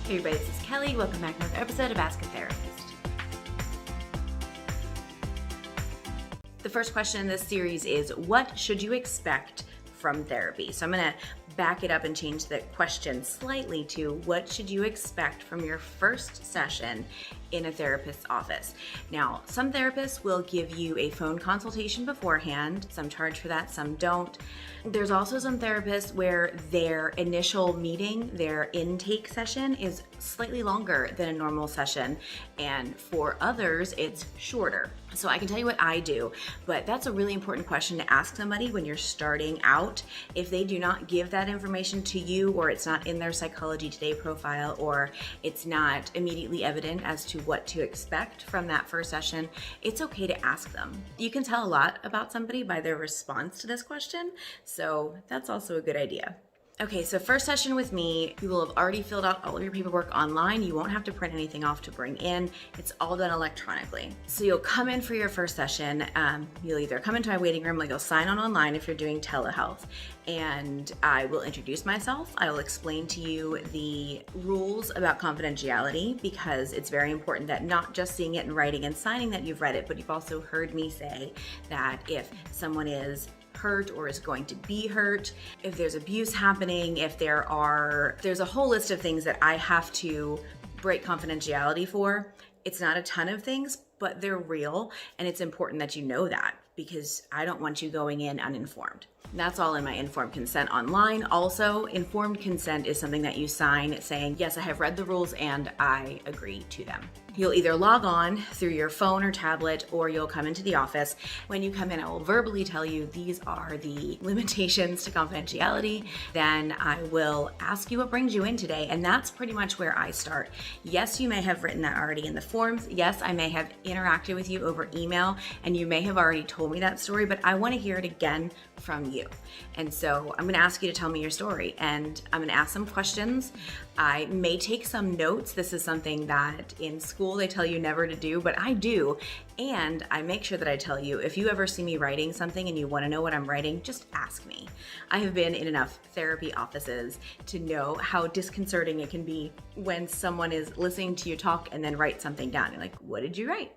Hey everybody, this is Kelly. Welcome back to another episode of Ask a Therapist. The first question in this series is, what should you expect from therapy? So I'm going to back it up and change the question slightly to, what should you expect from your first session in a therapist's office? Now, some therapists will give you a phone consultation beforehand. Some charge for that, some don't. There's also some therapists where their initial meeting, their intake session, is slightly longer than a normal session, and for others, it's shorter. So I can tell you what I do, but that's a really important question to ask somebody when you're starting out. If they do not give that information to you, or it's not in their Psychology Today profile, or it's not immediately evident as to what to expect from that first session, it's okay to ask them. You can tell a lot about somebody by their response to this question, so that's also a good idea. Okay, so first session with me, you will have already filled out all of your paperwork online. You won't have to print anything off to bring in. It's all done electronically. So you'll come in for your first session. You'll either come into my waiting room, like you'll sign on online if you're doing telehealth, and I will introduce myself. I will explain to you the rules about confidentiality, because it's very important that not just seeing it in writing and signing that you've read it, but you've also heard me say that if someone is hurt or is going to be hurt, if there's abuse happening, if there's a whole list of things that I have to break confidentiality for. It's not a ton of things, but they're real, and it's important that you know that, because I don't want you going in uninformed. That's all in my informed consent online. Also, informed consent is something that you sign saying, yes, I have read the rules and I agree to them. You'll either log on through your phone or tablet, or you'll come into the office. When you come in, I will verbally tell you these are the limitations to confidentiality. Then I will ask you what brings you in today, and that's pretty much where I start. Yes, you may have written that already in the forms. Yes, I may have interacted with you over email, and you may have already told me that story, but I want to hear it again from you. And so I'm going to ask you to tell me your story, and I'm going to ask some questions. I may take some notes. This is something that in school they tell you never to do, but I do. And I make sure that I tell you, if you ever see me writing something and you want to know what I'm writing, just ask me. I have been in enough therapy offices to know how disconcerting it can be when someone is listening to you talk and then write something down. You're like, what did you write?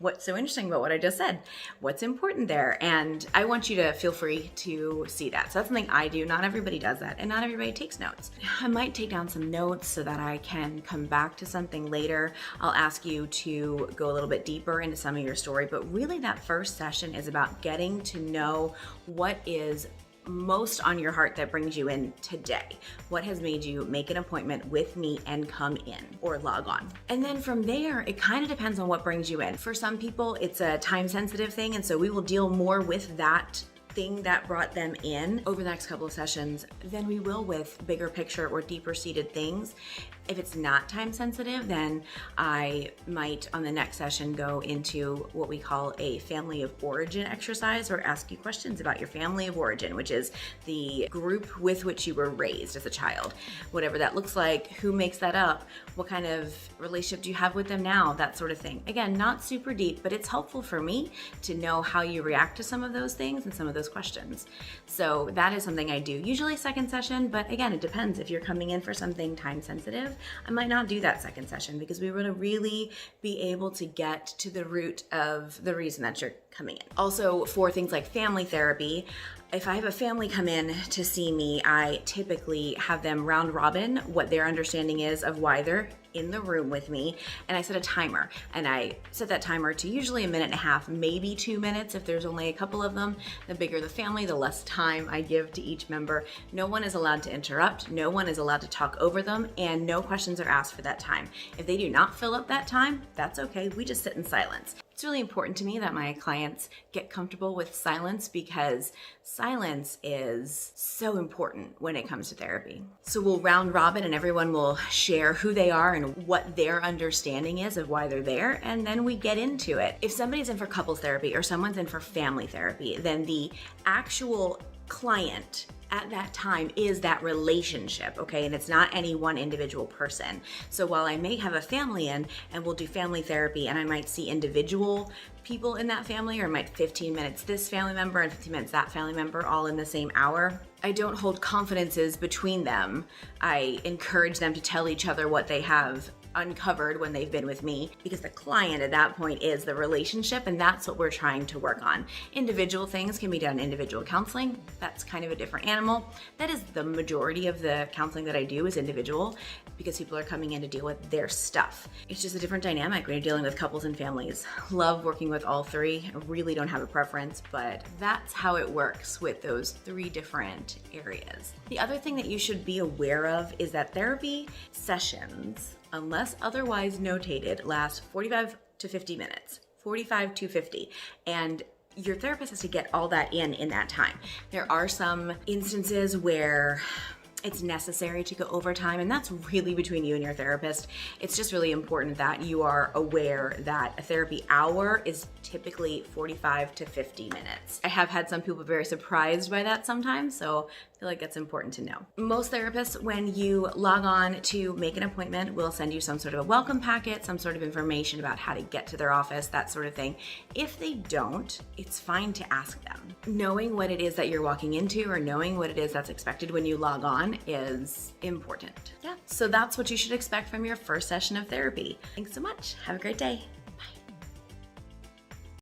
What's so interesting about what I just said? What's important there? And I want you to feel free to see that. So that's something I do. Not everybody does that, and not everybody takes notes. I might take down some notes so that I can come back to something later. I'll ask you to go a little bit deeper into some of your story, but really that first session is about getting to know what is most on your heart that brings you in today. What has made you make an appointment with me and come in or log on? And then from there, it kind of depends on what brings you in. For some people, it's a time sensitive thing, and so we will deal more with that thing that brought them in over the next couple of sessions than we will with bigger picture or deeper seated things. If it's not time sensitive, then I might on the next session go into what we call a family of origin exercise, or ask you questions about your family of origin, which is the group with which you were raised as a child. Whatever that looks like, who makes that up, what kind of relationship do you have with them now, that sort of thing. Again, not super deep, but it's helpful for me to know how you react to some of those things and some of those questions. So that is something I do, usually second session, but again, it depends. If you're coming in for something time sensitive, I might not do that second session, because we want to really be able to get to the root of the reason that you're coming in. Also, for things like family therapy, if I have a family come in to see me, I typically have them round robin what their understanding is of why they're in the room with me, and I set a timer, and I set that timer to usually 1.5 minutes, maybe 2 minutes if there's only a couple of them. The bigger the family, the less time I give to each member. No one is allowed to interrupt, no one is allowed to talk over them, and no questions are asked for that time. If they do not fill up that time, that's okay, we just sit in silence. It's really important to me that my clients get comfortable with silence, because silence is so important when it comes to therapy. So we'll round robin, and everyone will share who they are and what their understanding is of why they're there, and then we get into it. If somebody's in for couples therapy or someone's in for family therapy, then the actual client at that time is that relationship, okay? And it's not any one individual person. So while I may have a family in and we'll do family therapy and I might see individual people in that family, or might 15 minutes this family member and 15 minutes that family member all in the same hour, I don't hold confidences between them. I encourage them to tell each other what they have uncovered when they've been with me, because the client at that point is the relationship, and that's what we're trying to work on. Individual things can be done in individual counseling. That's kind of a different animal. That is the majority of the counseling that I do is individual, because people are coming in to deal with their stuff. It's just a different dynamic when you're dealing with couples and families. Love working with all three. I really don't have a preference, but that's how it works with those three different areas. The other thing that you should be aware of is that therapy sessions, unless otherwise notated, last 45 to 50 minutes, 45 to 50. And your therapist has to get all that in that time. There are some instances where it's necessary to go overtime, and that's really between you and your therapist. It's just really important that you are aware that a therapy hour is typically 45 to 50 minutes. I have had some people very surprised by that sometimes, so I feel like that's important to know. Most therapists, when you log on to make an appointment, will send you some sort of a welcome packet, some sort of information about how to get to their office, that sort of thing. If they don't, it's fine to ask them. Knowing what it is that you're walking into, or knowing what it is that's expected when you log on, is important. Yeah, so that's what you should expect from your first session of therapy. Thanks so much. Have a great day.